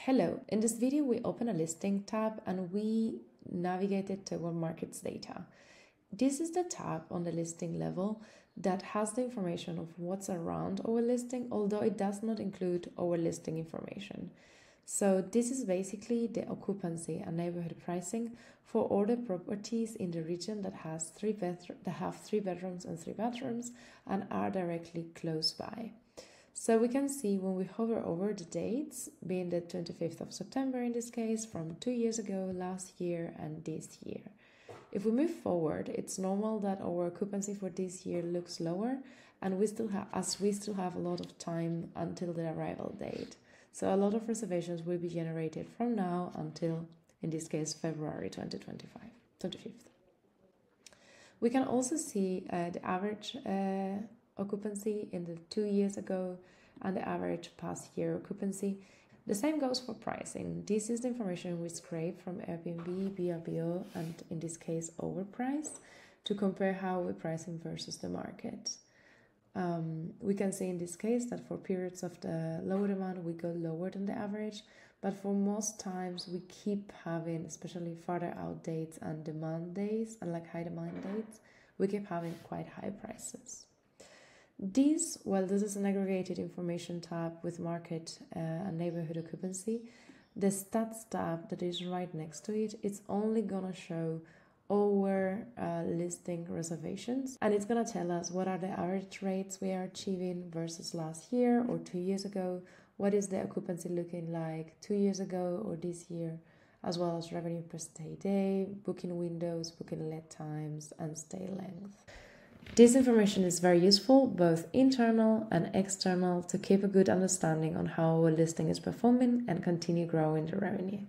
Hello, in this video we open a listing tab and we navigated to our markets data. This is the tab on the listing level that has the information of what's around our listing, although it does not include our listing information. So this is basically the occupancy and neighborhood pricing for all the properties in the region that have three bedrooms and 3 bathrooms and are directly close by. So we can see when we hover over the dates, being the 25th of September in this case, from 2 years ago, last year and this year. If we move forward, it's normal that our occupancy for this year looks lower, and we still have a lot of time until the arrival date. So a lot of reservations will be generated from now until, in this case, February 25th. We can also see the average occupancy in the 2 years ago and the average past year occupancy. The same goes for pricing. This is the information we scrape from Airbnb, VRBO, and in this case Overpriced to compare how we're pricing versus the market. We can see in this case that for periods of the lower demand we go lower than the average, but for most times we keep having, especially farther out dates and demand days and like high demand dates, we keep having quite high prices. This is an aggregated information tab with market and neighborhood occupancy. The stats tab that is right next to it, it's only gonna show our listing reservations, and it's gonna tell us what are the average rates we are achieving versus last year or 2 years ago, what is the occupancy looking like 2 years ago or this year, as well as revenue per stay day, booking windows, booking lead times, and stay length. This information is very useful, both internal and external, to keep a good understanding on how our listing is performing and continue growing the revenue.